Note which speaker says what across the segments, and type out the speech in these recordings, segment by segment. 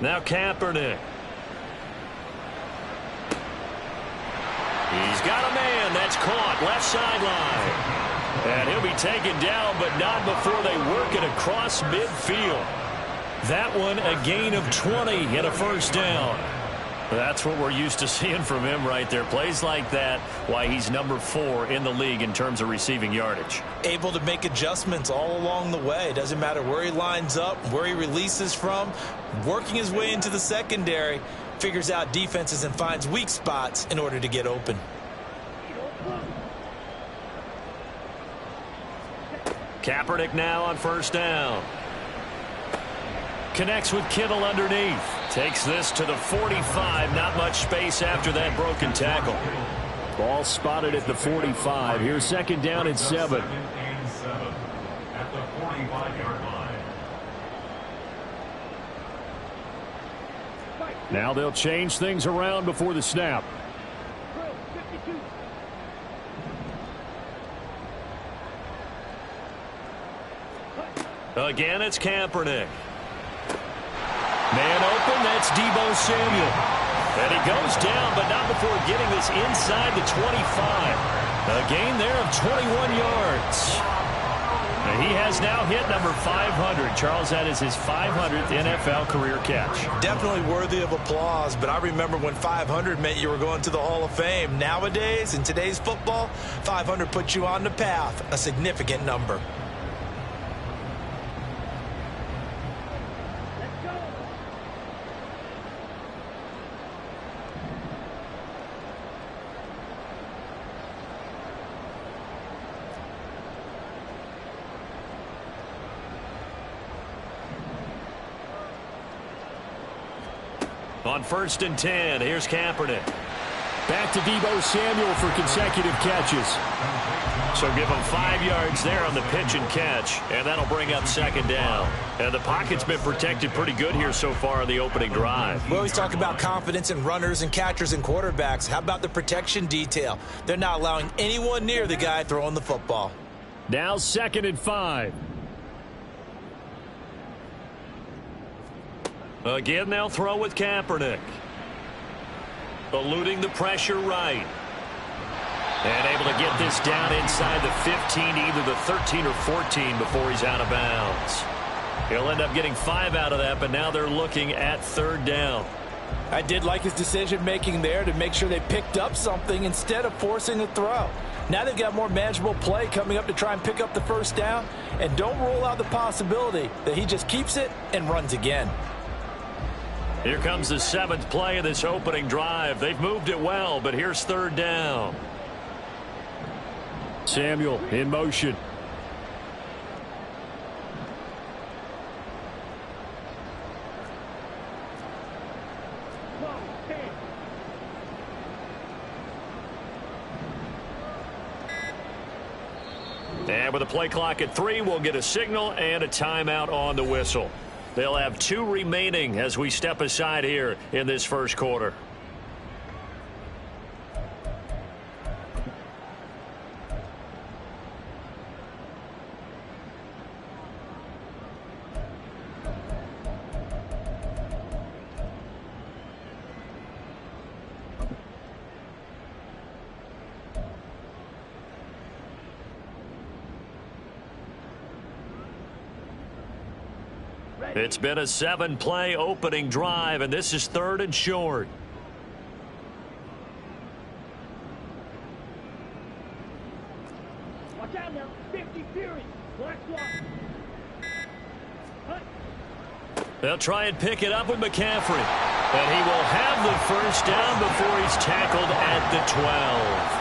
Speaker 1: Now Kaepernick. He's got a man. That's caught. Left sideline. And he'll be taken down, but not before they work it across midfield. That one a gain of 20 and a first down. That's what we're used to seeing from him right there. Plays like that, why he's number 4 in the league in terms of receiving yardage.
Speaker 2: Able to make adjustments all along the way. Doesn't matter where he lines up, where he releases from. Working his way into the secondary. Figures out defenses and finds weak spots in order to get open.
Speaker 1: Kaepernick now on first down. Connects with Kittle underneath. Takes this to the 45. Not much space after that broken tackle. Ball spotted at the 45. Here's second down and 7.
Speaker 3: At the 45-yard line.
Speaker 1: Now they'll change things around before the snap. Again, it's Kaepernick. Man open, that's Deebo Samuel. And he goes down, but not before getting this inside the 25. A gain there of 21 yards. And he has now hit number 500. Charles, that is his 500th NFL career catch.
Speaker 2: Definitely worthy of applause, but I remember when 500 meant you were going to the Hall of Fame. Nowadays, in today's football, 500 puts you on the path, a significant number.
Speaker 1: On first and 10, here's Kaepernick. Back to Deebo Samuel for consecutive catches. So give him 5 yards there on the pitch and catch, and that'll bring up second down. And the pocket's been protected pretty good here so far in the opening drive.
Speaker 2: We always talk about confidence in runners and catchers and quarterbacks. How about the protection detail? They're not allowing anyone near the guy throwing the football.
Speaker 1: Now second and 5. Again, they'll throw with Kaepernick. Eluding the pressure right. And able to get this down inside the 15, either the 13 or 14 before he's out of bounds. He'll end up getting 5 out of that, but now they're looking at third down.
Speaker 2: I did like his decision-making there to make sure they picked up something instead of forcing a throw. Now they've got more manageable play coming up to try and pick up the first down, and don't rule out the possibility that he just keeps it and runs again.
Speaker 1: Here comes the 7th play of this opening drive. They've moved it well, but here's third down. Samuel in motion. And with a play clock at 3, we'll get a signal and a timeout on the whistle. They'll have 2 remaining as we step aside here in this first quarter. It's been a 7-play opening drive, and this is third and short.
Speaker 4: Watch out now. 50 Fury. Black Swat.
Speaker 1: They'll try and pick it up with McCaffrey. And he will have the first down before he's tackled at the 12.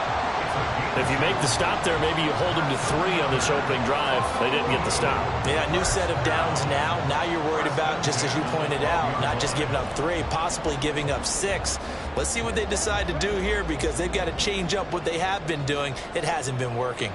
Speaker 1: If you make the stop there, maybe you hold him to 3 on this opening drive. They didn't get the stop.
Speaker 2: Yeah, new set of downs now. Now you're worried about, just as you pointed out, not just giving up 3, possibly giving up 6. Let's see what they decide to do here, because they've got to change up what they have been doing. It hasn't been working.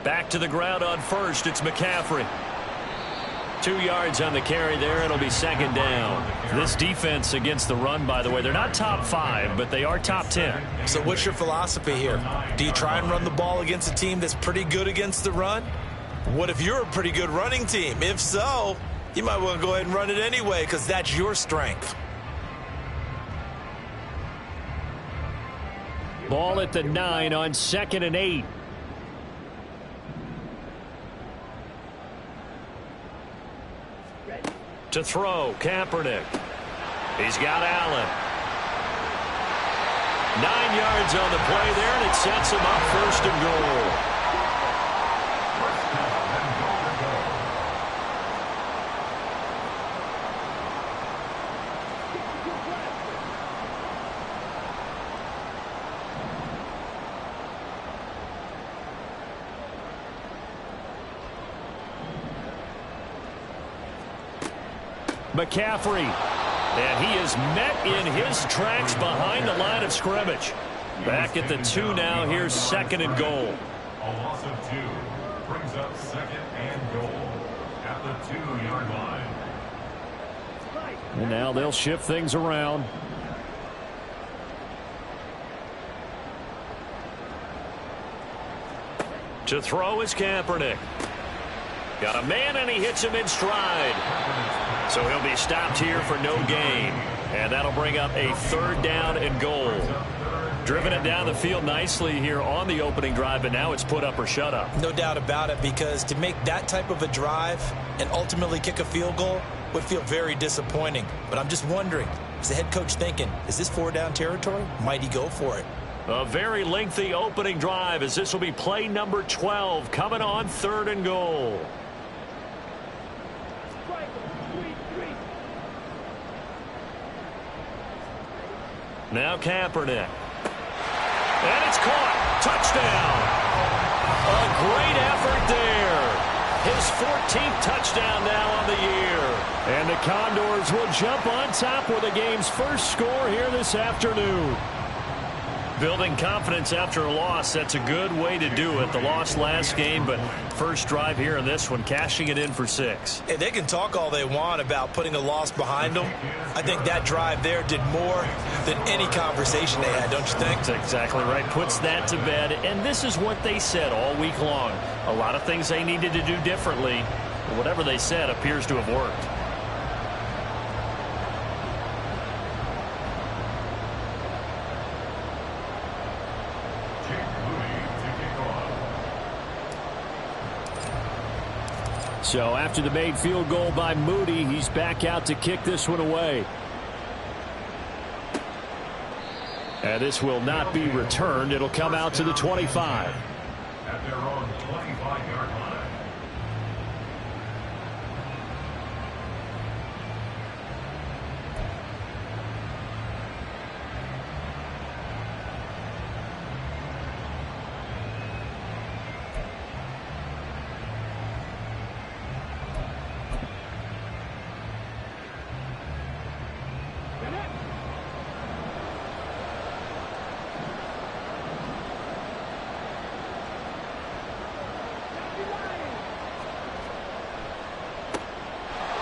Speaker 1: Back to the ground on first. It's McCaffrey. 2 yards on the carry there. It'll be second down. This defense against the run, by the way, they're not top 5, but they are top 10.
Speaker 2: So what's your philosophy here? Do you try and run the ball against a team that's pretty good against the run? What if you're a pretty good running team? If so, you might want to go ahead and run it anyway because that's your strength.
Speaker 1: Ball at the 9 on 2nd and 8. To throw, Kaepernick. He's got Allen. 9 yards on the play there, and it sets him up 1st and goal. McCaffrey, and he is met in his tracks behind the line of scrimmage. Back at the 2 now. Here's 2nd and goal.
Speaker 3: A loss of 2 brings up 2nd and goal at the 2-yard line.
Speaker 1: And now they'll shift things around. To throw is Kaepernick. Got a man, and he hits him in stride. So he'll be stopped here for no gain. And that'll bring up a 3rd down and goal. Driven it down the field nicely here on the opening drive, but now it's put up or shut up.
Speaker 2: No doubt about it, because to make that type of a drive and ultimately kick a field goal would feel very disappointing. But I'm just wondering, is the head coach thinking, is this 4-down territory? Might he go for it?
Speaker 1: A very lengthy opening drive, as this will be play number 12 coming on 3rd and goal. Now Kaepernick. And it's caught. Touchdown. A great effort there. His 14th touchdown now on the year. And the Condors will jump on top with the game's first score here this afternoon. Building confidence after a loss, that's a good way to do it. The loss last game, but first drive here in this one, cashing it in for 6.
Speaker 2: Hey, they can talk all they want about putting a loss behind them. I think that drive there did more than any conversation they had, don't you think?
Speaker 1: That's exactly right. Puts that to bed, and this is what they said all week long. A lot of things they needed to do differently. Whatever they said appears to have worked. So after the made field goal by Moody, he's back out to kick this one away. And this will not be returned. It'll come out to the 25.
Speaker 3: At their own 25-yard line.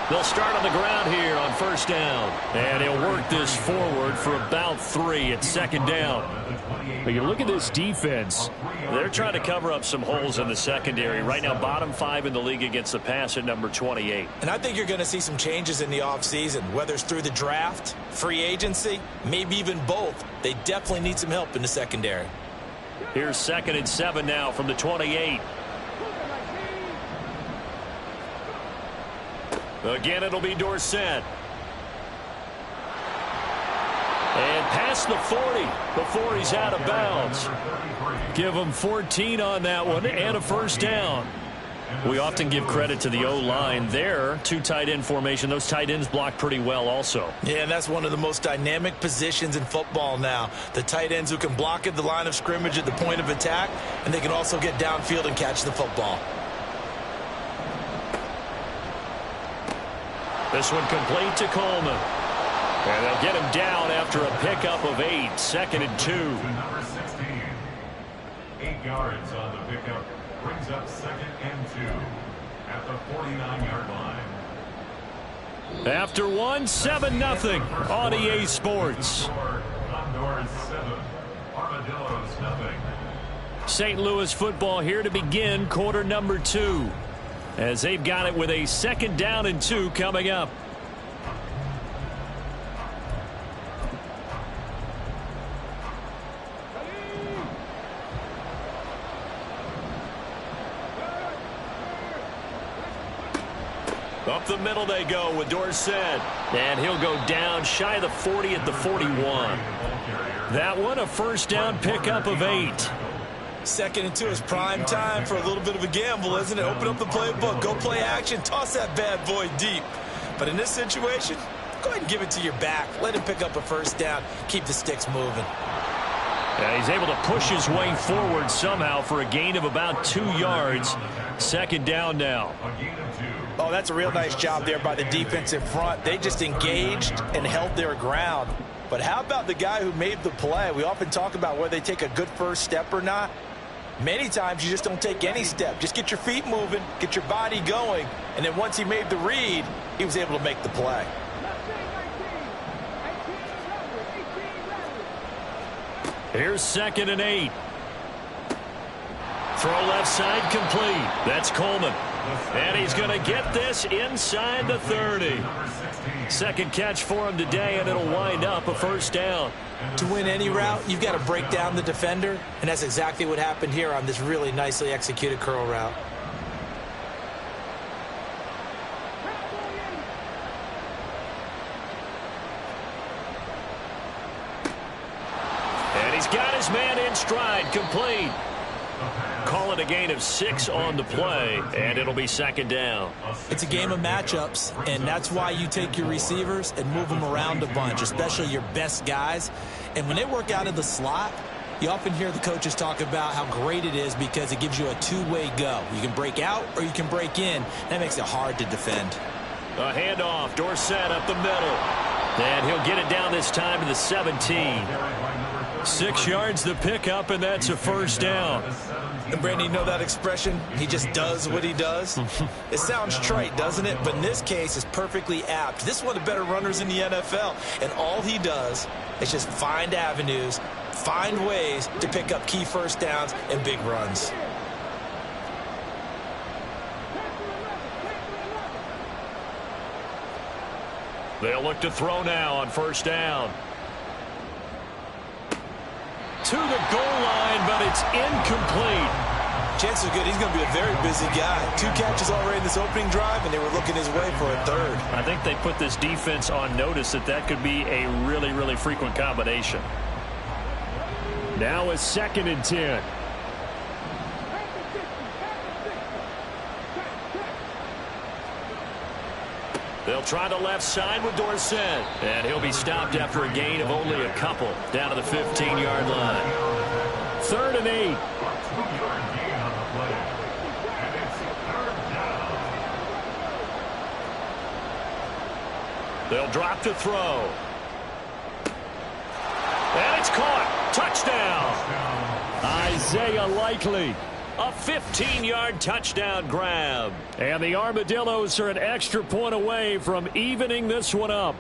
Speaker 1: They'll start on the ground here on 1st down. And he'll work this forward for about 3 at 2nd down. But you look at this defense. They're trying to cover up some holes in the secondary. Right now, bottom 5 in the league against the pass at number 28.
Speaker 2: And I think you're going to see some changes in the offseason, whether it's through the draft, free agency, maybe even both. They definitely need some help in the secondary.
Speaker 1: Here's 2nd and 7 now from the 28. Again, it'll be Dorsett. And past the 40 before he's out of bounds. Give him 14 on that one and a 1st down. We often give credit to the O-line there. 2 tight end formation. Those tight ends block pretty well also.
Speaker 2: Yeah, and that's one of the most dynamic positions in football now. The tight ends who can block at the line of scrimmage at the point of attack, and they can also get downfield and catch the football.
Speaker 1: This one complete to Coleman. And they'll get him down after a pickup of 8. 2nd and 2.
Speaker 3: To number 16. 8 yards on the pickup brings up 2nd and 2 at the 49-yard line.
Speaker 1: After one, 7-0 on EA Sports.
Speaker 3: Condors 7, Armadillos 0.
Speaker 1: St. Louis football here to begin quarter number 2, as they've got it with a 2nd down and 2 coming up. Up the middle they go with Dorsett. And he'll go down shy of the 40 at the 41. That one, a 1st down pickup of 8.
Speaker 2: 2nd and 2 is prime time for a little bit of a gamble, isn't it? Open up the playbook, go play action, toss that bad boy deep. But in this situation, go ahead and give it to your back. Let him pick up a 1st down. Keep the sticks moving.
Speaker 1: And he's able to push his way forward somehow for a gain of about 2 yards. 2nd down now.
Speaker 2: Oh, that's a real nice job there by the defensive front. They just engaged and held their ground. But how about the guy who made the play? We often talk about whether they take a good first step or not. Many times you just don't take any step. Just get your feet moving, get your body going, and then once he made the read, he was able to make the play.
Speaker 1: Here's 2nd and 8. Throw left side complete. That's Coleman. And he's going to get this inside the 30. 2nd catch for him today, and it'll wind up a 1st down.
Speaker 2: To win any route, you've got to break down the defender, and that's exactly what happened here on this really nicely executed curl route.
Speaker 1: And he's got his man in stride, complete. Call it a gain of 6 on the play, and it'll be 2nd down.
Speaker 2: It's a game of matchups, and that's why you take your receivers and move them around a bunch, especially your best guys. And when they work out of the slot, you often hear the coaches talk about how great it is because it gives you a two-way go. You can break out or you can break in. That makes it hard to defend.
Speaker 1: A handoff, Dorsett up the middle. And he'll get it down this time to the 17. 6 yards the pickup, and that's a 1st down.
Speaker 2: And Brandon, you know that expression? He just does what he does. It sounds trite, doesn't it? But in this case, it's perfectly apt. This is one of the better runners in the NFL. And all he does is just find avenues, find ways to pick up key 1st downs and big runs.
Speaker 1: They'll look to throw now on 1st down. To the goal line, but it's incomplete.
Speaker 2: Chances are good he's going to be a very busy guy. 2 catches already in this opening drive, and they were looking his way for a 3rd.
Speaker 1: I think they put this defense on notice that could be a really, really frequent combination. Now a 2nd and 10. They'll try the left side with Dorsett. And he'll be stopped after a gain of only a couple down to the 15-yard line. 3rd and 8. They'll drop to throw. And it's caught. Touchdown. Isaiah Likely. A 15-yard touchdown grab. And the Armadillos are an extra point away from evening this one up.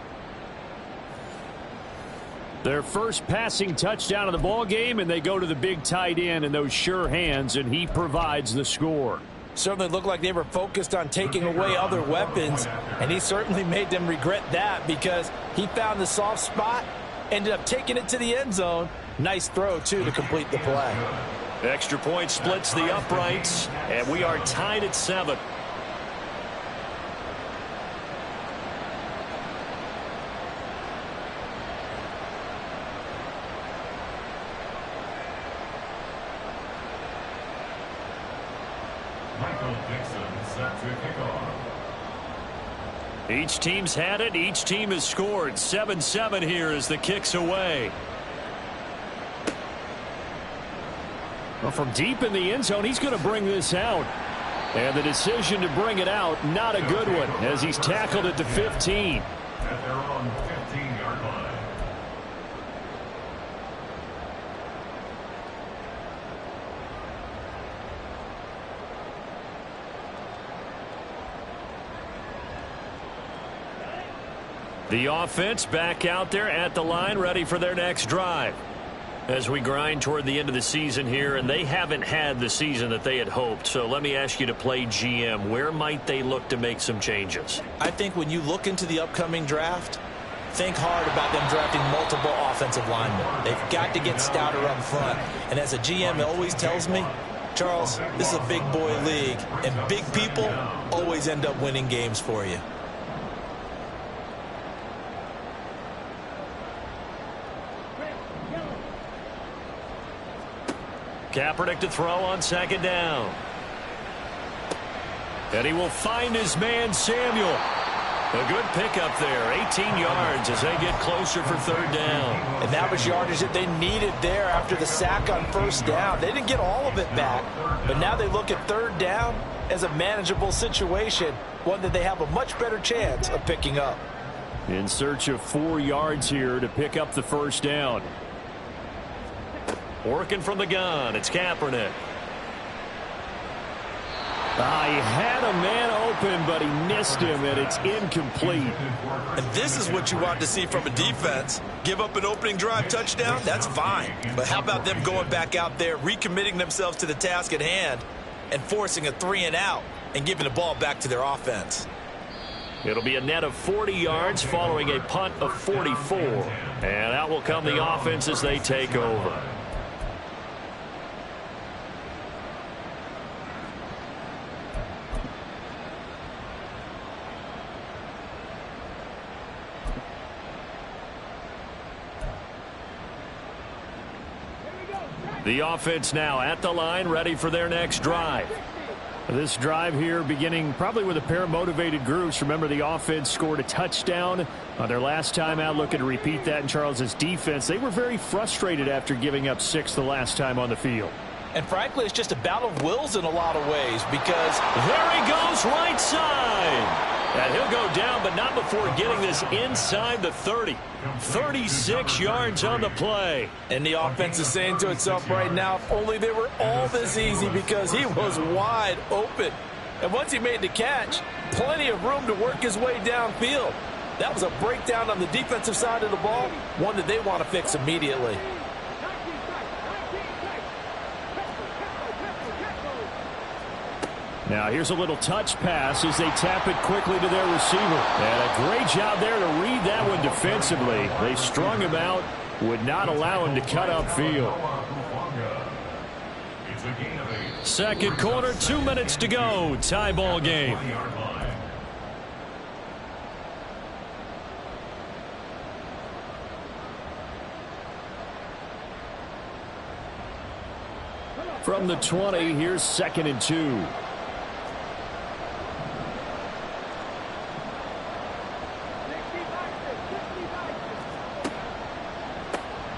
Speaker 1: Their first passing touchdown of the ball game, and they go to the big tight end in those sure hands, and he provides the score.
Speaker 2: Certainly looked like they were focused on taking away other weapons, and he certainly made them regret that because he found the soft spot, ended up taking it to the end zone. Nice throw, too, to complete the play.
Speaker 1: Extra point splits the uprights, and we are tied at 7.
Speaker 3: Michael Dixon set to kick off.
Speaker 1: Each team's had it. Each team has scored. 7-7 here as the kick's away. Well, from deep in the end zone, he's going to bring this out. And the decision to bring it out, not a good one, as he's tackled at the 15.
Speaker 3: At their own 15-yard line.
Speaker 1: The offense back out there at the line, ready for their next drive. As we grind toward the end of the season here, and they haven't had the season that they had hoped. So let me ask you to play GM. Where might they look to make some changes?
Speaker 2: I think when you look into the upcoming draft, think hard about them drafting multiple offensive linemen. They've got to get stouter up front. And as a GM always tells me, Charles, this is a big boy league, and big people always end up winning games for you.
Speaker 1: Kaepernick to throw on second down. And he will find his man, Samuel. A good pickup there, 18 yards as they get closer for third down.
Speaker 2: And that was yardage that they needed there after the sack on first down. They didn't get all of it back, but now they look at third down as a manageable situation, one that they have a much better chance of picking up.
Speaker 1: In search of 4 yards here to pick up the first down. Working from the gun, it's Kaepernick. He had a man open, but he missed him, and it's incomplete.
Speaker 2: And this is what you want to see from a defense. Give up an opening drive touchdown, that's fine. But how about them going back out there, recommitting themselves to the task at hand, and forcing a 3-and-out, and giving the ball back to their offense?
Speaker 1: It'll be a net of 40 yards following a punt of 44. And out will come the offense as they take over. The offense now at the line, ready for their next drive. This drive here beginning probably with a pair of motivated groups. Remember, the offense scored a touchdown on their last time out. Looking to repeat that in Charles's defense. They were very frustrated after giving up 6 the last time on the field.
Speaker 2: And frankly, it's just a battle of wills in a lot of ways, because
Speaker 1: there he goes right side. And he'll go down, but not before getting this inside the 30. 36 yards on the play.
Speaker 2: And the offense is saying to itself right now, if only they were all this easy, because he was wide open. And once he made the catch, plenty of room to work his way downfield. That was a breakdown on the defensive side of the ball, one that they want to fix immediately.
Speaker 1: Now here's a little touch pass as they tap it quickly to their receiver. And a great job there to read that one defensively. They strung him out, would not allow him to cut upfield. Second quarter, 2 minutes to go. Tie ball game. From the 20, here's 2nd and 2.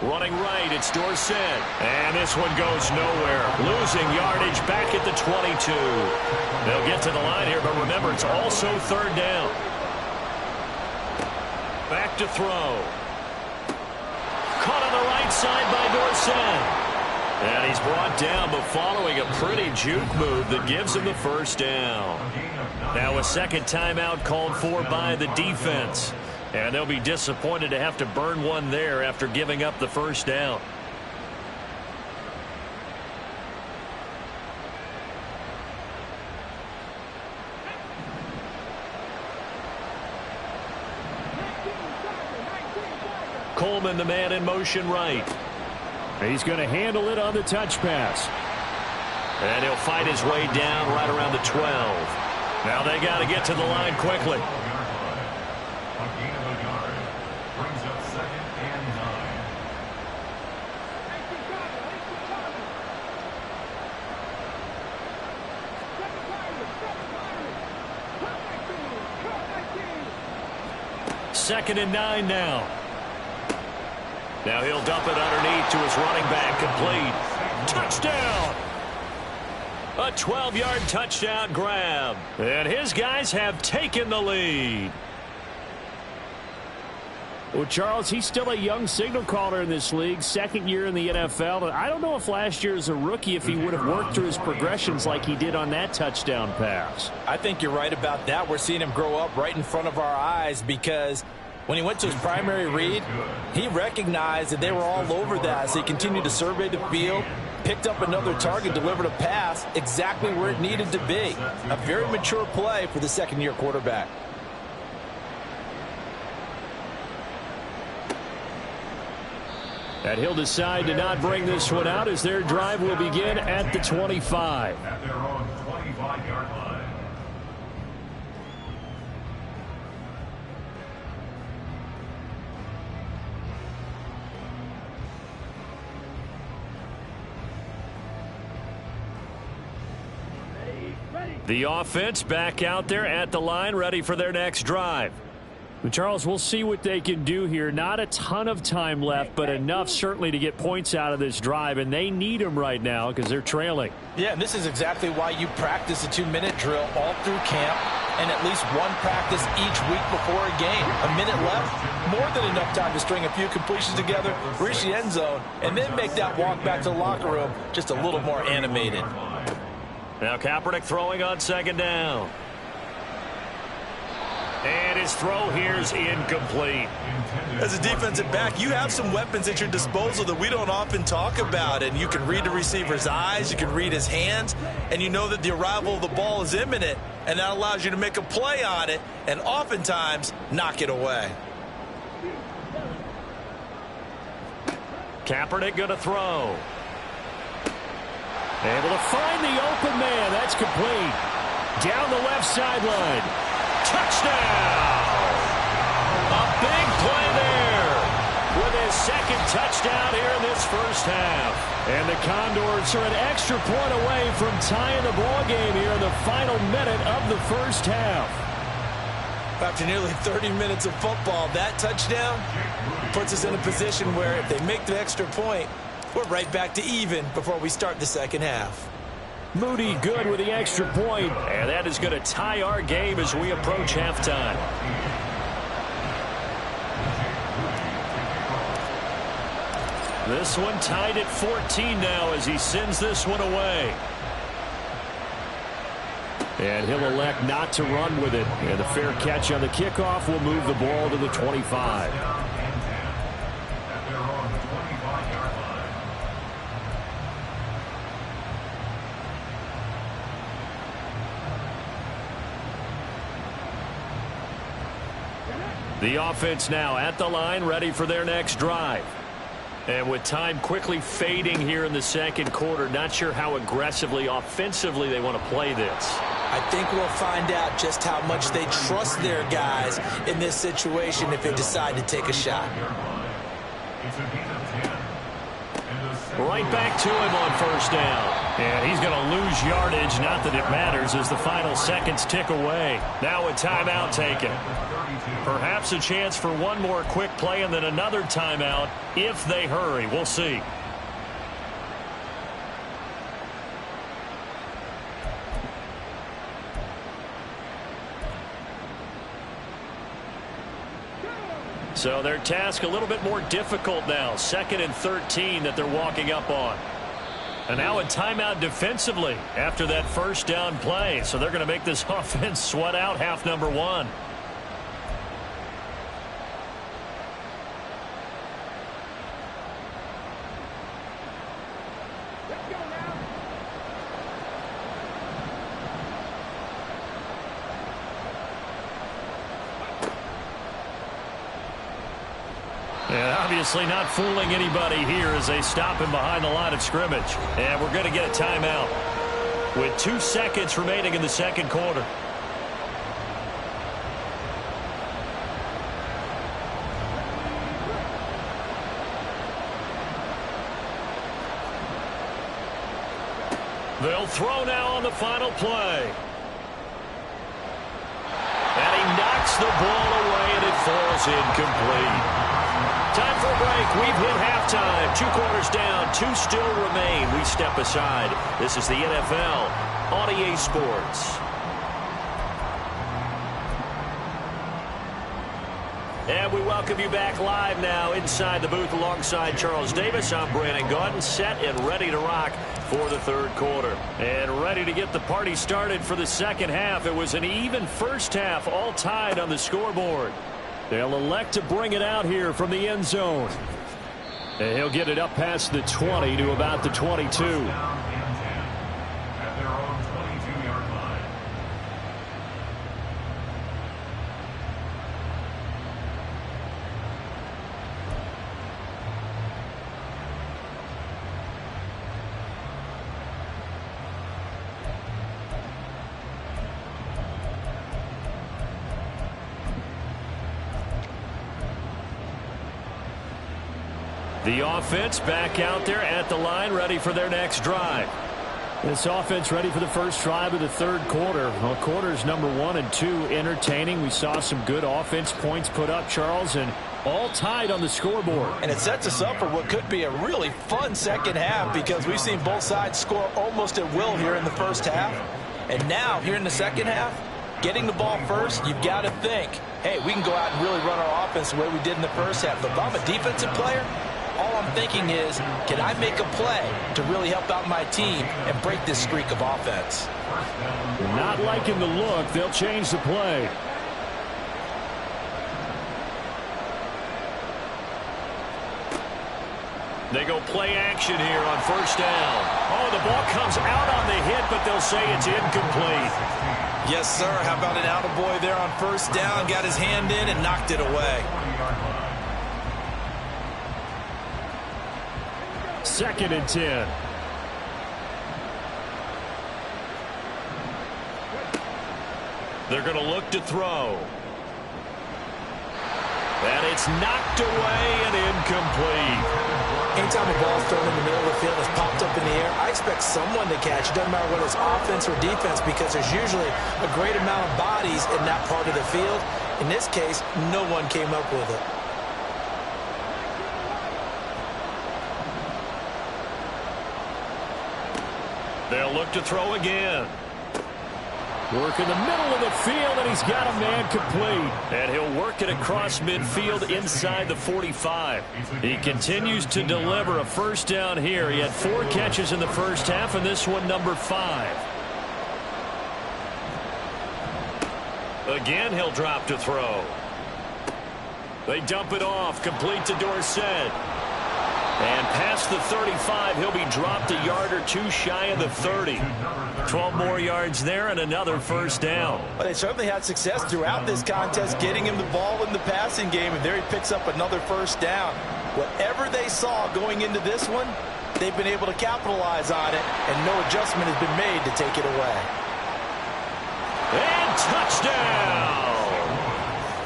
Speaker 1: Running right, it's Dorsett. And this one goes nowhere. Losing yardage back at the 22. They'll get to the line here, but remember, it's also third down. Back to throw. Caught on the right side by Dorsett. And he's brought down, but following a pretty juke move that gives him the first down. Now a second timeout called for by the defense. And they'll be disappointed to have to burn one there after giving up the first down. Coleman, the man in motion right. He's going to handle it on the touch pass. And he'll fight his way down right around the 12. Now they got to get to the line quickly. Second and 9 now. Now he'll dump it underneath to his running back, complete. Touchdown! A 12-yard touchdown grab. And his guys have taken the lead. Well, Charles, he's still a young signal caller in this league, second year in the NFL. And I don't know if last year as a rookie if he would have worked through his progressions like he did on that touchdown pass.
Speaker 2: I think you're right about that. We're seeing him grow up right in front of our eyes, because When he went to his primary read, he recognized that they were all over that, so he continued to survey the field, picked up another target, delivered a pass exactly where it needed to be. A very mature play for the second-year quarterback.
Speaker 1: And he'll decide to not bring this one out as their drive will begin at the 25.
Speaker 3: At their own 25-yard line.
Speaker 1: The offense back out there at the line, ready for their next drive. But Charles, we'll see what they can do here. Not a ton of time left, but enough certainly to get points out of this drive, and they need them right now because they're trailing.
Speaker 2: Yeah, and this is exactly why you practice a 2-minute drill all through camp and at least one practice each week before a game. A minute left, more than enough time to string a few completions together, reach the end zone, and then make that walk back to the locker room just a little more animated.
Speaker 1: Now Kaepernick throwing on second down. And his throw here's incomplete.
Speaker 5: As a defensive back, you have some weapons at your disposal that we don't often talk about. And you can read the receiver's eyes, you can read his hands, and you know that the arrival of the ball is imminent. And that allows you to make a play on it and oftentimes knock it away.
Speaker 1: Kaepernick going to throw. Able to find the open man. That's complete. Down the left sideline. Touchdown! A big play there with his second touchdown here in this first half. And the Condors are an extra point away from tying the ball game here in the final minute of the first half.
Speaker 5: After nearly 30 minutes of football, that touchdown puts us in a position where if they make the extra point, we're right back to even before we start the second half.
Speaker 1: Moody good with the extra point, and that is going to tie our game as we approach halftime. This one tied at 14 now as he sends this one away. And he'll elect not to run with it. And the fair catch on the kickoff will move the ball to the 25. The offense now at the line, ready for their next drive. And with time quickly fading here in the second quarter, not sure how aggressively, offensively they want to play this.
Speaker 5: I think we'll find out just how much they trust their guys in this situation if they decide to take a shot.
Speaker 1: Right back to him on first down. And he's going to lose yardage, not that it matters, as the final seconds tick away. Now a timeout taken. Perhaps a chance for one more quick play and then another timeout if they hurry. We'll see. So their task a little bit more difficult now. 2nd and 13 that they're walking up on. And now a timeout defensively after that first down play. So they're going to make this offense sweat out half number one. And obviously not fooling anybody here as they stop him behind the line of scrimmage. And we're going to get a timeout with 2 seconds remaining in the second quarter. They'll throw now on the final play. And he knocks the ball away and it falls incomplete. Time for a break. We've hit halftime. 2 quarters down. 2 still remain. We step aside. This is the NFL on EA Sports. And we welcome you back live now inside the booth alongside Charles Davis. I'm Brandon Gaudin, set and ready to rock for the third quarter. And ready to get the party started for the second half. It was an even first half, all tied on the scoreboard. They'll elect to bring it out here from the end zone. And he'll get it up past the 20 to about the 22.
Speaker 3: First down and 10 at their own 22-yard line.
Speaker 1: The offense back out there at the line, ready for their next drive. This offense ready for the first drive of the third quarter. Well, quarters number 1 and 2 entertaining. We saw some good offense points put up, Charles, and all tied on the scoreboard.
Speaker 2: And it sets us up for what could be a really fun second half because we've seen both sides score almost at will here in the first half. And now, here in the second half, getting the ball first, you've got to think, hey, we can go out and really run our offense the way we did in the first half. But if I'm a defensive player, all I'm thinking is, can I make a play to really help out my team and break this streak of offense?
Speaker 1: Not liking the look. They'll change the play. They go play action here on first down. Oh, the ball comes out on the hit, but they'll say it's incomplete.
Speaker 5: Yes, sir. How about an attaboy there on first down? Got his hand in and knocked it away.
Speaker 1: Second and 10. They're going to look to throw. And it's knocked away and incomplete.
Speaker 2: Anytime a ball's thrown in the middle of the field and it's popped up in the air, I expect someone to catch. It doesn't matter whether it's offense or defense because there's usually a great amount of bodies in that part of the field. In this case, no one came up with it.
Speaker 1: They'll look to throw again. Work in the middle of the field, and he's got a man complete. And he'll work it across midfield inside the 45. He continues to deliver a first down here. He had 4 catches in the first half, and this one number 5. Again, he'll drop to throw. They dump it off, complete to Dorsett. And past the 35, he'll be dropped a yard or 2 shy of the 30. 12 more yards there and another first down.
Speaker 2: Well, they certainly had success throughout this contest getting him the ball in the passing game, and there he picks up another first down. Whatever they saw going into this one, they've been able to capitalize on it, and no adjustment has been made to take it away.
Speaker 1: And touchdown!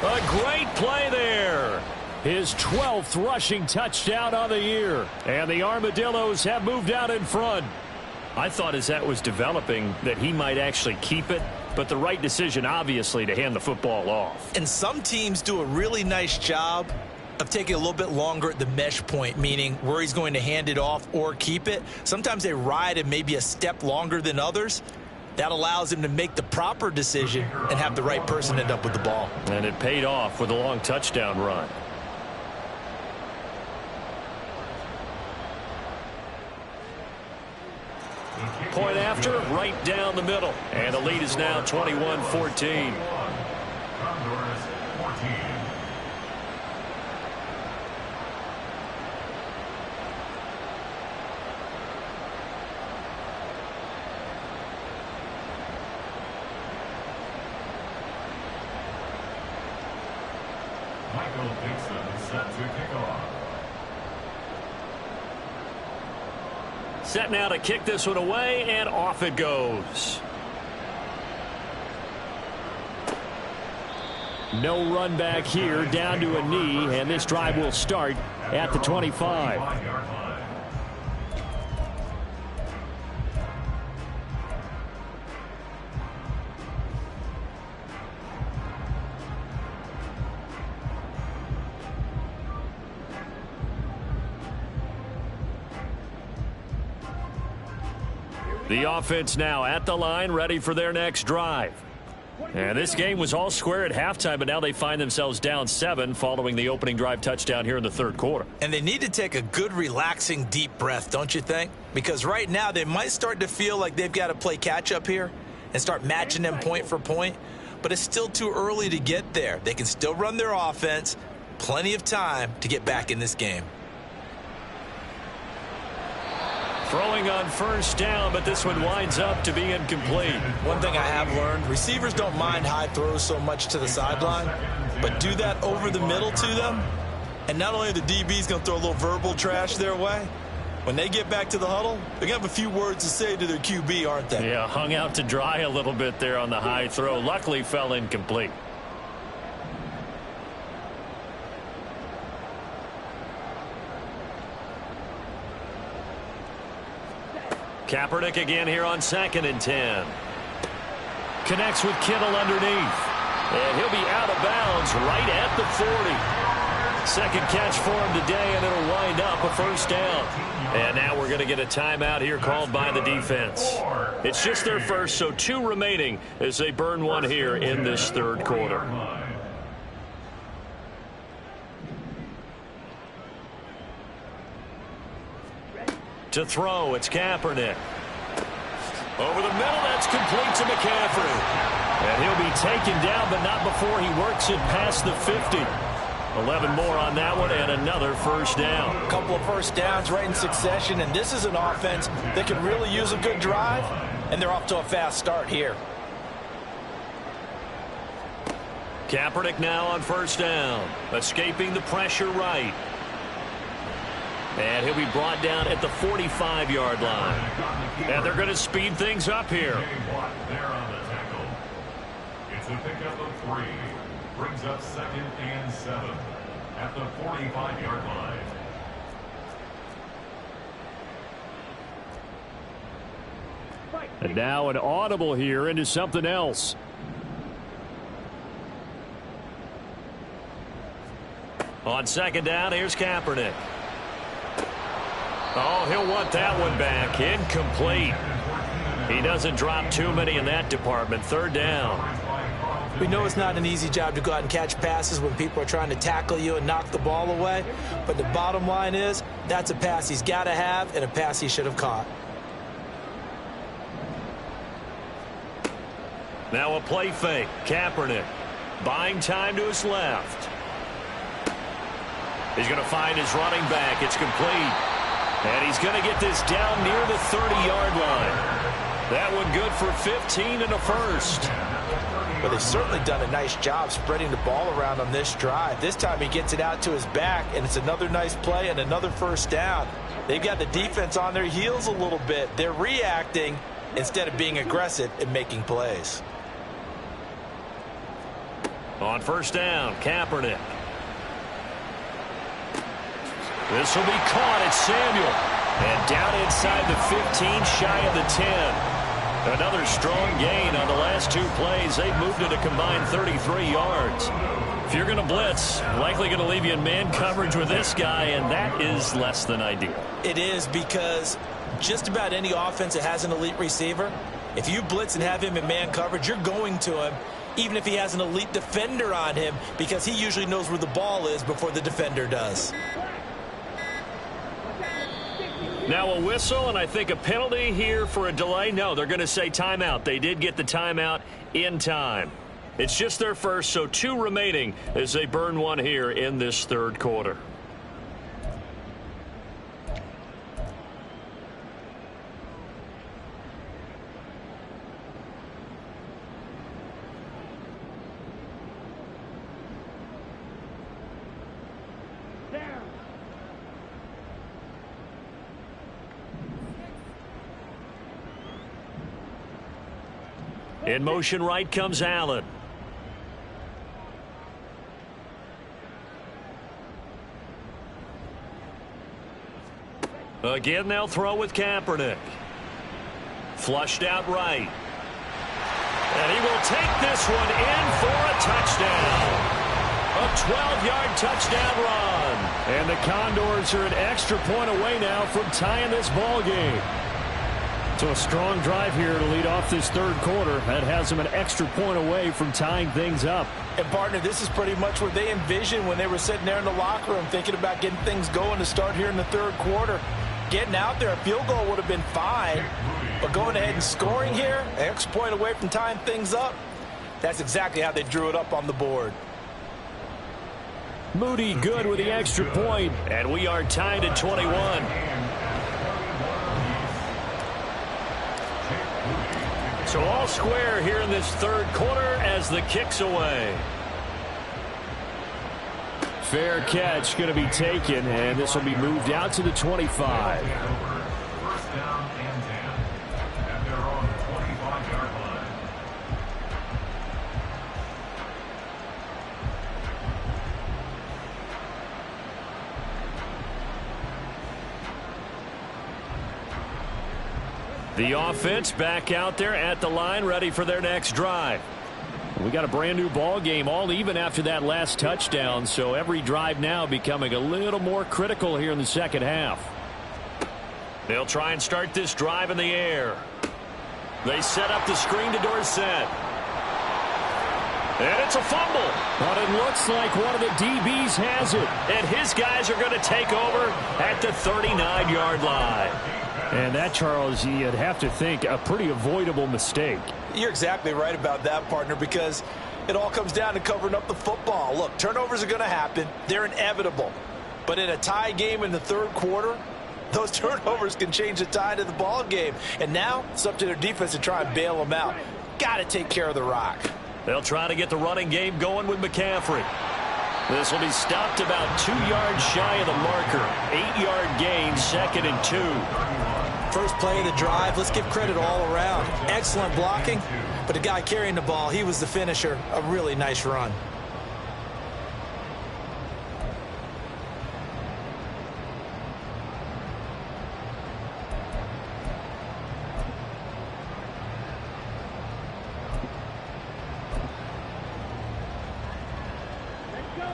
Speaker 1: A great play there. His 12th rushing touchdown on the year. And the Armadillos have moved out in front. I thought as that was developing that he might actually keep it, but the right decision, obviously, to hand the football off.
Speaker 5: And some teams do a really nice job of taking a little bit longer at the mesh point, meaning where he's going to hand it off or keep it. Sometimes they ride it maybe a step longer than others. That allows him to make the proper decision and have the right person end up with the ball.
Speaker 1: And it paid off with a long touchdown run. Point after, right down the middle. And the lead is now 21-14.
Speaker 3: Condors 14. Michael Dixon set to kick off.
Speaker 1: Set now to kick this one away, and off it goes. No run back here, down to a knee, and this drive will start at the 25. The offense now at the line, ready for their next drive. And this game was all square at halftime, but now they find themselves down 7 following the opening drive touchdown here in the third quarter.
Speaker 5: And they need to take a good, relaxing, deep breath, don't you think? Because right now they might start to feel like they've got to play catch-up here and start matching them point for point. but it's still too early to get there. They can still run their offense. Plenty of time to get back in this game.
Speaker 1: Throwing on first down, but this one winds up to be incomplete.
Speaker 5: One thing I have learned, receivers don't mind high throws so much to the sideline, but do that over the middle to them, and not only are the DBs going to throw a little verbal trash their way, when they get back to the huddle, they're going to have a few words to say to their QB, aren't they?
Speaker 1: Yeah, hung out to dry a little bit there on the high throw. Luckily fell incomplete. Kaepernick again here on 2nd and 10. Connects with Kittle underneath. And he'll be out of bounds right at the 40. Second catch for him today, and it'll wind up a first down. And now we're going to get a timeout here called by the defense. It's just their first, so 2 remaining as they burn one here in this third quarter. To throw, it's Kaepernick. Over the middle, that's complete to McCaffrey. And he'll be taken down, but not before he works it past the 50. 11 more on that one, and another first down.
Speaker 2: A couple of first downs right in succession, and this is an offense that can really use a good drive, and they're off to a fast start here.
Speaker 1: Kaepernick now on first down, escaping the pressure right. And he'll be brought down at the 45-yard line. And they're going to speed things up here.
Speaker 3: There on the tackle. It's a pickup of 3. Brings up 2nd and 7 at the 45-yard line.
Speaker 1: And now an audible here into something else. On second down, here's Kaepernick. Oh, he'll want that one back. Incomplete. He doesn't drop too many in that department. Third down.
Speaker 2: We know it's not an easy job to go out and catch passes when people are trying to tackle you and knock the ball away. But the bottom line is, that's a pass he's got to have and a pass he should have caught.
Speaker 1: Now a play fake. Kaepernick buying time to his left. He's going to find his running back. It's complete. And he's going to get this down near the 30-yard line. That one good for 15 and a first.
Speaker 2: But they've certainly done a nice job spreading the ball around on this drive. This time he gets it out to his back, and it's another nice play and another first down. They've got the defense on their heels a little bit. They're reacting instead of being aggressive and making plays.
Speaker 1: On first down, Kaepernick. This will be caught at Samuel. And down inside the 15, shy of the 10. Another strong gain on the last 2 plays. They've moved it a combined 33 yards. If you're going to blitz, likely going to leave you in man coverage with this guy, and that is less than ideal.
Speaker 2: It is, because just about any offense that has an elite receiver, if you blitz and have him in man coverage, you're going to him, even if he has an elite defender on him, because he usually knows where the ball is before the defender does.
Speaker 1: Now a whistle, and I think a penalty here for a delay. No, they're going to say timeout. They did get the timeout in time. It's just their first, so 2 remaining as they burn one here in this third quarter. In motion right comes Allen. Again, they'll throw with Kaepernick. Flushed out right. And he will take this one in for a touchdown. A 12-yard touchdown run. And the Condors are an extra point away now from tying this ball game. So a strong drive here to lead off this third quarter. That has them an extra point away from tying things up.
Speaker 2: And, partner, this is pretty much what they envisioned when they were sitting there in the locker room thinking about getting things going to start here in the third quarter. Getting out there, a field goal would have been fine. But going ahead and scoring here, an extra point away from tying things up, That's exactly how they drew it up on the board.
Speaker 1: Moody good with the extra point, and we are tied at 21. So all square here in this third quarter as the kick's away. Fair catch going to be taken, and this will be moved out to the 25.
Speaker 3: First down and 10. And they're on the 25-yard line.
Speaker 1: The offense back out there at the line, ready for their next drive. We got a brand new ball game, all even after that last touchdown, so every drive now becoming a little more critical here in the second half. They'll try and start this drive in the air. They set up the screen to Dorsett. And it's a fumble. But it looks like one of the DBs has it. And his guys are going to take over at the 39-yard line. And that, Charles, you'd have to think a pretty avoidable mistake.
Speaker 2: You're exactly right about that, partner, because it all comes down to covering up the football. Look, turnovers are going to happen. They're inevitable. But in a tie game in the third quarter, those turnovers can change the tide of the ball game. And now it's up to their defense to try and bail them out. Got to take care of the rock.
Speaker 1: They'll try to get the running game going with McCaffrey. This will be stopped about 2 yards shy of the marker. 8-yard gain, 2nd and 2.
Speaker 2: First play of the drive, let's give credit all around. Excellent blocking, but the guy carrying the ball, he was the finisher. A really nice run.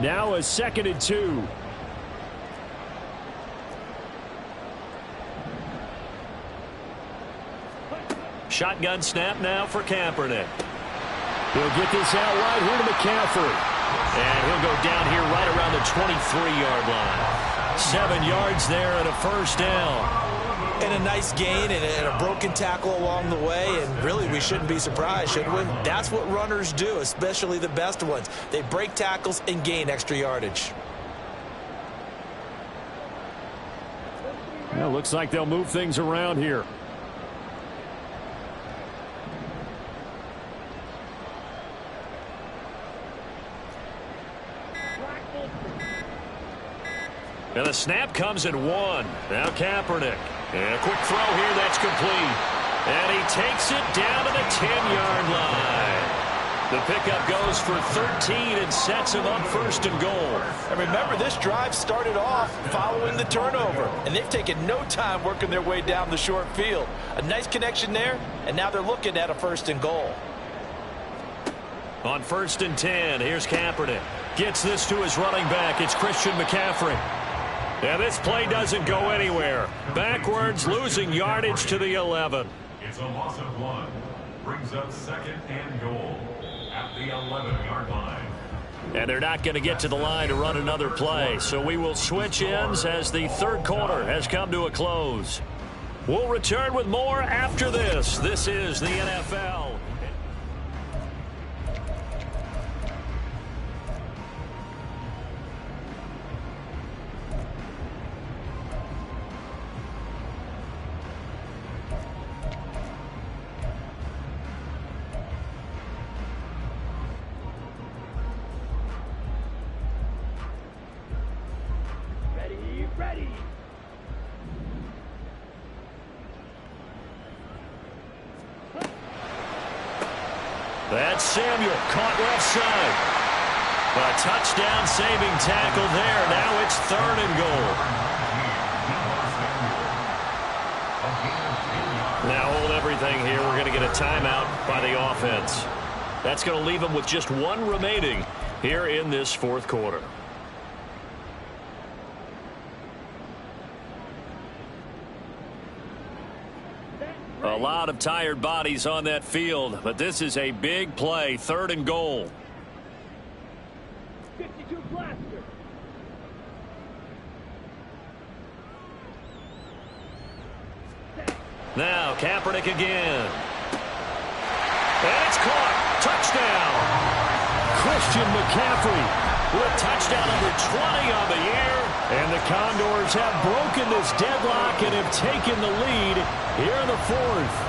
Speaker 1: Now a 2nd and 2. Shotgun snap now for Kaepernick. He'll get this out right here to McCaffrey. And he'll go down here right around the 23-yard line. 7 yards there and a first down.
Speaker 2: And a nice gain and a broken tackle along the way. And really, we shouldn't be surprised, should we? That's what runners do, especially the best ones. They break tackles and gain extra yardage.
Speaker 1: Well, looks like they'll move things around here. And the snap comes at 1. Now Kaepernick. And a quick throw here that's complete. And he takes it down to the 10-yard line. The pickup goes for 13 and sets him up 1st and goal.
Speaker 2: And remember, this drive started off following the turnover. And they've taken no time working their way down the short field. A nice connection there, and now they're looking at a 1st and goal.
Speaker 1: On 1st and 10, here's Kaepernick. Gets this to his running back. It's Christian McCaffrey. And this play doesn't go anywhere. Backwards, losing yardage to the 11.
Speaker 3: It's a loss of 1. Brings up 2nd and goal at the 11-yard line.
Speaker 1: And they're not going to get to the line to run another play. So we will switch ends as the third quarter has come to a close. We'll return with more after this. This is the NFL.
Speaker 4: Ready.
Speaker 1: That's Samuel, caught left side. A touchdown saving tackle there. Now it's 3rd and goal. Now hold everything here. We're going to get a timeout by the offense. That's going to leave them with just 1 remaining here in this 4th quarter. A lot of tired bodies on that field, but this is a big play. 3rd and goal.
Speaker 4: 52 blaster.
Speaker 1: Now Kaepernick again. And it's caught. Touchdown. Christian McCaffrey with a touchdown number 20 on the year. And the Condors have broken this deadlock and have taken the lead here in the fourth.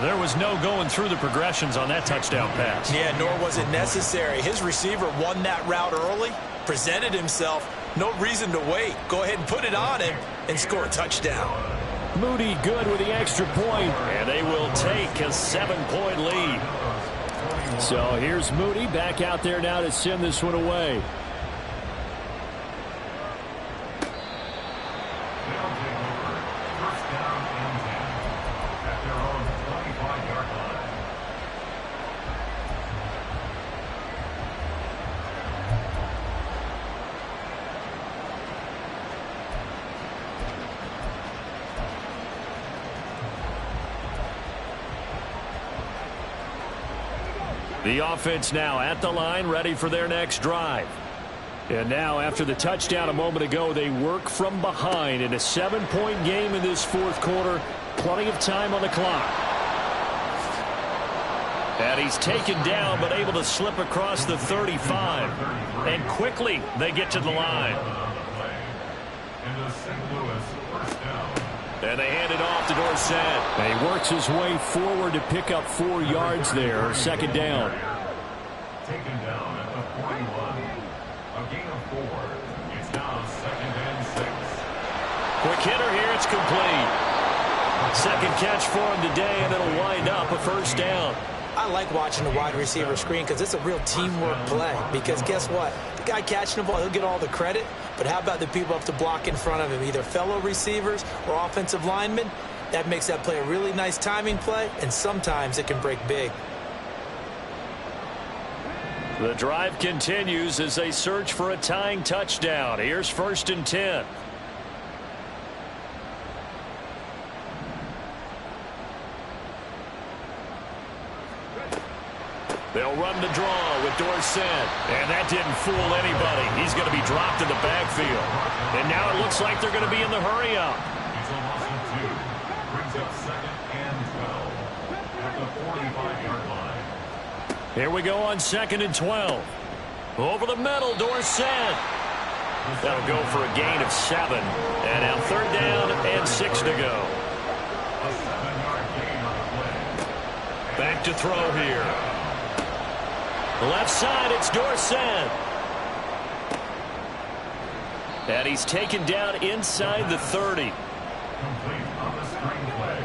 Speaker 1: There was no going through the progressions on that touchdown pass.
Speaker 2: Yeah, nor was it necessary. His receiver won that route early, presented himself. No reason to wait. Go ahead and put it on him and score a touchdown.
Speaker 1: Moody good with the extra point, and they will take a 7-point lead. So here's Moody back out there now to send this one away. The offense now at the line, ready for their next drive. And now, after the touchdown a moment ago, they work from behind in a 7-point game in this fourth quarter. Plenty of time on the clock. And he's taken down, but able to slip across the 35. And quickly, they get to the line. And they hand it off to Dorsett. And he works his way forward to pick up 4 yards there. Second down.
Speaker 3: Taken down at the 41. A gain of 4. It's now 2nd and 6.
Speaker 1: Quick hitter here. It's complete. Second catch for him today, and it'll wind up a first down.
Speaker 2: I like watching the wide receiver screen because it's a real teamwork play. Because guess what? The guy catching the ball, he'll get all the credit. But how about the people up to block in front of him, either fellow receivers or offensive linemen? That makes that play a really nice timing play, and sometimes it can break big.
Speaker 1: The drive continues as they search for a tying touchdown. Here's 1st and 10. They'll run the draw with Dorsett. And that didn't fool anybody. He's going to be dropped in the backfield. And now it looks like they're going to be in the hurry-up.
Speaker 3: It's a loss of 2. Brings up 2nd and 12 at the 45-yard line.
Speaker 1: Here we go on 2nd and 12. Over the middle, Dorsett. That'll go for a gain of 7. And now 3rd down and 6 to go.
Speaker 3: A 7-yard gain on the play.
Speaker 1: Back to throw here. Left side, it's Dorsett. And he's taken down inside the 30.
Speaker 3: Complete on the screen play.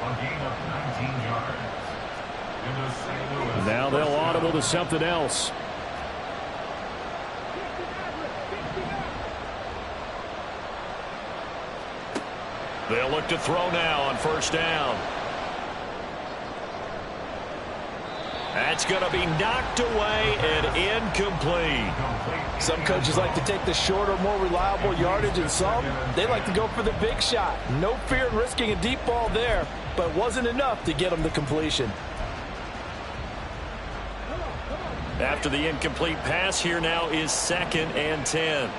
Speaker 3: A gain of 19 yards. Into St. Louis.
Speaker 1: Now they'll audible to something else. They'll look to throw now on 1st down. That's going to be knocked away and incomplete.
Speaker 2: Some coaches like to take the shorter, more reliable yardage, and some, they like to go for the big shot. No fear in risking a deep ball there, but wasn't enough to get them the completion.
Speaker 1: After the incomplete pass, here now is 2nd and 10.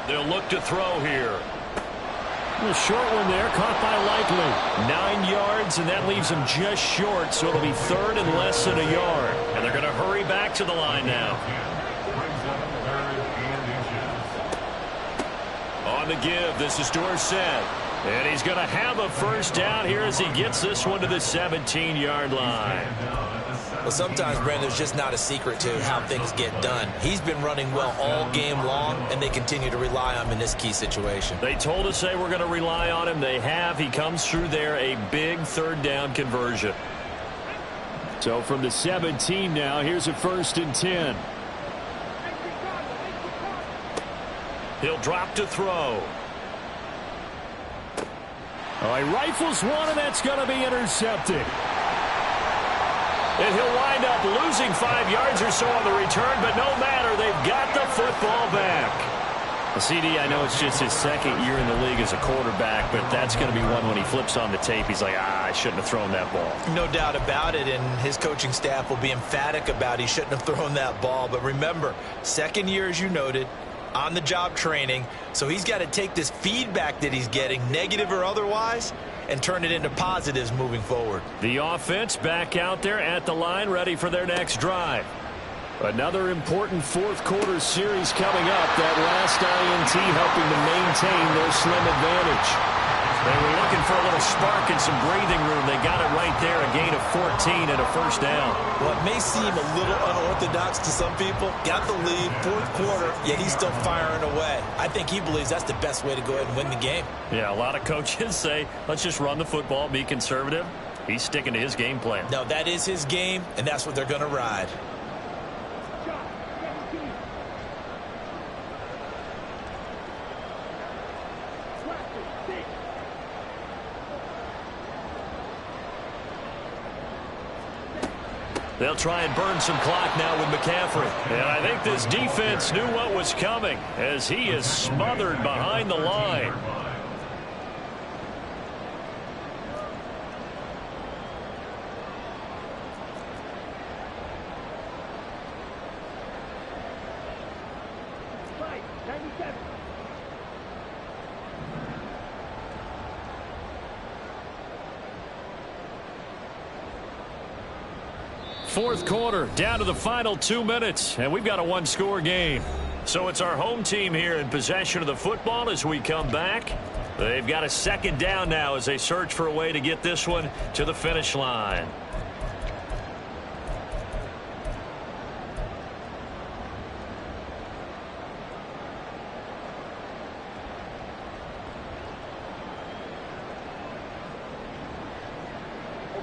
Speaker 1: They'll look to throw here. A short one there, caught by Likely. 9 yards, and that leaves him just short, so it'll be 3rd and less than a yard. And they're going to hurry back to the line now.
Speaker 3: Brings up 3rd and inches.
Speaker 1: On the give, this is Dorsett. And he's going to have a first down here as he gets this one to the 17-yard line.
Speaker 2: Well, sometimes, Brandon, there's just not a secret to how things get done. He's been running well all game long, and they continue to rely on him in this key situation.
Speaker 1: They told us they were going to rely on him. They have. He comes through there, a big 3rd down conversion. So from the 17 now, here's a 1st and 10. He'll drop to throw. Oh, he rifles one, and that's going to be intercepted. And he'll wind up losing 5 yards or so on the return, but no matter, they've got the football back. Well, CD, I know it's just his 2nd year in the league as a quarterback, but that's going to be one when he flips on the tape. He's like, I shouldn't have thrown that ball.
Speaker 2: No doubt about it, and his coaching staff will be emphatic about he shouldn't have thrown that ball. But remember, 2nd year, as you noted,
Speaker 5: on-the-job training. So he's got to take this feedback that he's getting, negative or otherwise, and turn it into positives moving forward.
Speaker 1: The offense back out there at the line, ready for their next drive. Another important fourth quarter series coming up. That last INT helping to maintain their slim advantage. They were looking for a little spark and some breathing room. They got it right there, a gain of 14 and a first down.
Speaker 5: Well, it may seem a little unorthodox to some people. Got the lead, fourth quarter, yet he's still firing away. I think he believes that's the best way to go ahead and win the game.
Speaker 1: Yeah, a lot of coaches say, let's just run the football, be conservative. He's sticking to his game plan.
Speaker 5: No, that is his game, and that's what they're going to ride.
Speaker 1: They'll try and burn some clock now with McCaffrey. And I think this defense knew what was coming as he is smothered behind the line. Fourth quarter, down to the final 2 minutes, and we've got a one-score game. So it's our home team here in possession of the football as we come back. They've got a second down now as they search for a way to get this one to the finish line.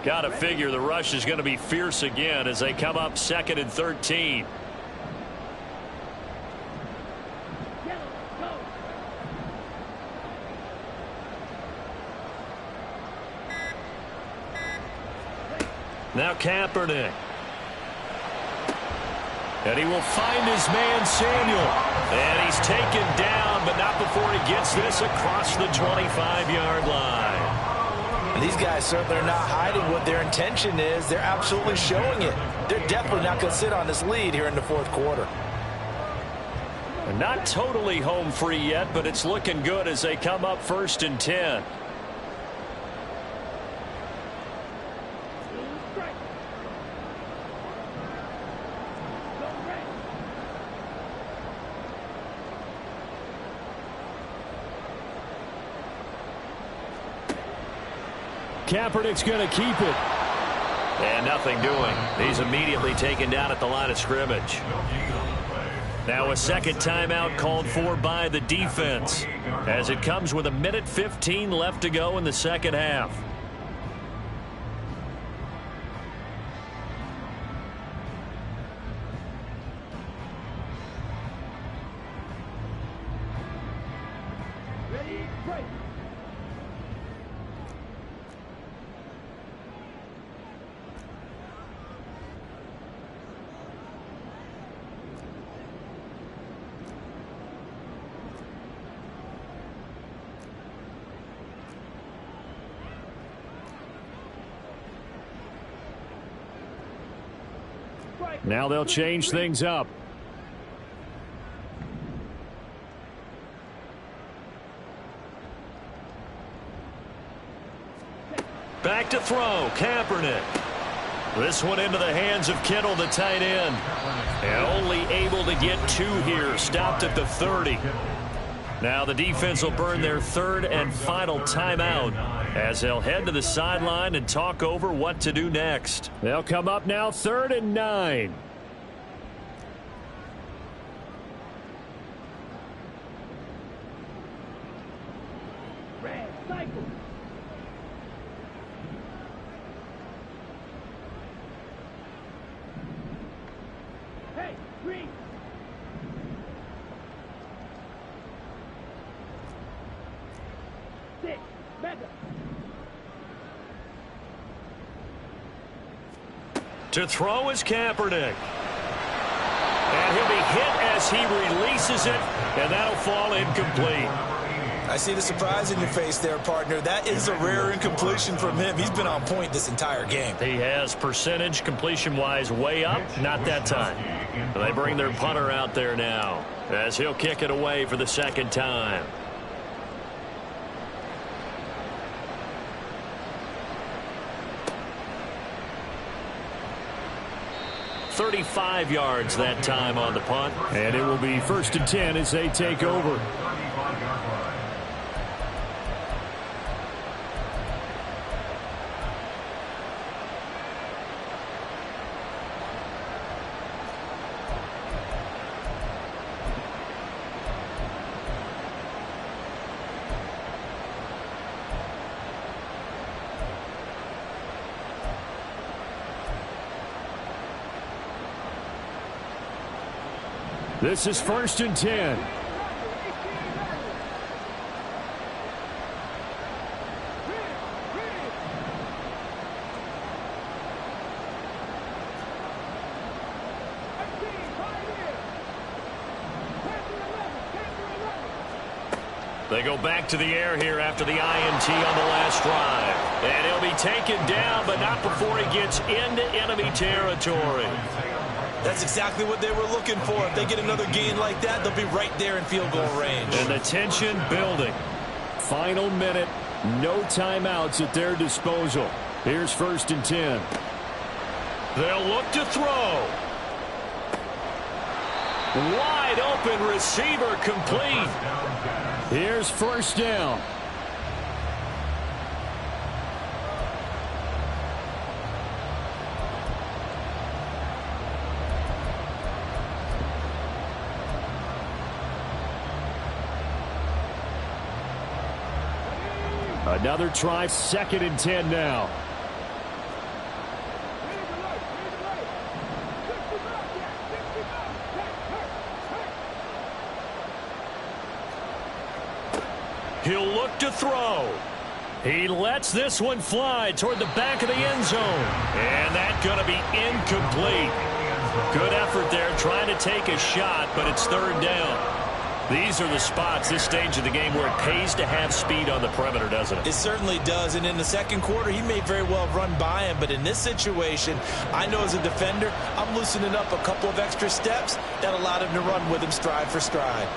Speaker 1: Got to figure the rush is going to be fierce again as they come up 2nd and 13. Now Kaepernick. And he will find his man Samuel. And he's taken down, but not before he gets this across the 25-yard line.
Speaker 2: These guys certainly are not hiding what their intention is. They're absolutely showing it. They're definitely not going to sit on this lead here in the fourth quarter.
Speaker 1: Not totally home free yet, but it's looking good as they come up 1st and 10. Kaepernick's going to keep it. And nothing doing. He's immediately taken down at the line of scrimmage. Now a second timeout called for by the defense as it comes with 1:15 left to go in the second half.
Speaker 4: Ready, break.
Speaker 1: Now they'll change things up. Back to throw, Kaepernick. This one into the hands of Kittle, the tight end. And only able to get 2 here, stopped at the 30. Now the defense will burn their 3rd and final timeout as they'll head to the sideline and talk over what to do next. They'll come up now 3rd and 9.
Speaker 4: Red cycle. Hey, green. Six, mega.
Speaker 1: To throw is Kaepernick. And he'll be hit as he releases it, and that'll fall incomplete.
Speaker 5: I see the surprise in your face there, partner. That is a rare incompletion from him. He's been on point this entire game.
Speaker 1: He has percentage completion-wise way up. Not that time. They bring their punter out there now as he'll kick it away for the second time. 35 yards that time on the punt.
Speaker 6: And it will be 1st and 10 as they take over. This is 1st and 10.
Speaker 1: They go back to the air here after the INT on the last drive. And he'll be taken down, but not before he gets into enemy territory.
Speaker 5: That's exactly what they were looking for. If they get another gain like that, they'll be right there in field goal range.
Speaker 1: And the tension building.
Speaker 6: Final minute. No timeouts at their disposal. Here's 1st and 10.
Speaker 1: They'll look to throw. Wide open receiver complete.
Speaker 6: Here's 1st down. Another try, 2nd and 10 now.
Speaker 1: He'll look to throw. He lets this one fly toward the back of the end zone. And that's going to be incomplete. Good effort there trying to take a shot, but it's 3rd down. These are the spots, this stage of the game, where it pays to have speed on the perimeter, doesn't it?
Speaker 5: It certainly does, and in the second quarter, he may very well run by him, but in this situation, I know as a defender, I'm loosening up a couple of extra steps that allowed him to run with him stride for stride.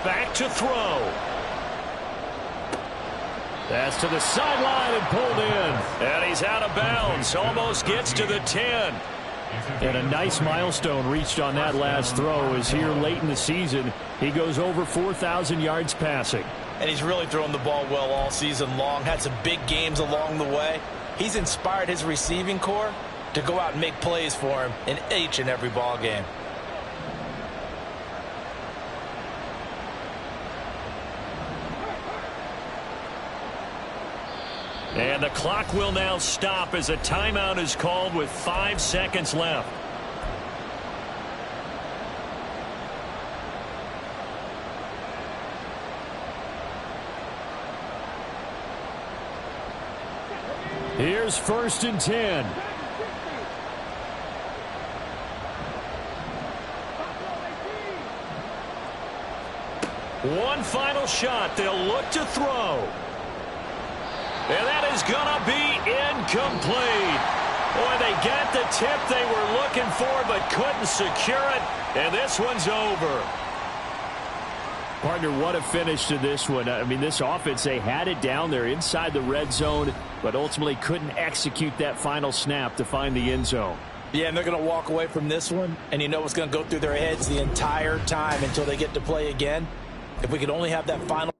Speaker 1: Back to throw. That's to the sideline and pulled in. And he's out of bounds. Almost gets to the 10.
Speaker 6: And a nice milestone reached on that last throw as here late in the season, he goes over 4,000 yards passing.
Speaker 5: And he's really thrown the ball well all season long. Had some big games along the way. He's inspired his receiving corps to go out and make plays for him in each and every ball game.
Speaker 1: And the clock will now stop as a timeout is called with 5 seconds left.
Speaker 6: Here's 1st and 10.
Speaker 1: One final shot. They'll look to throw. And that is going to be incomplete. Boy, they got the tip they were looking for but couldn't secure it. And this one's over.
Speaker 6: Partner, what a finish to this one. I mean, this offense, they had it down there inside the red zone, but ultimately couldn't execute that final snap to find the end zone.
Speaker 2: Yeah, and they're going to walk away from this one, and you know what's going to go through their heads the entire time until they get to play again. If we could only have that final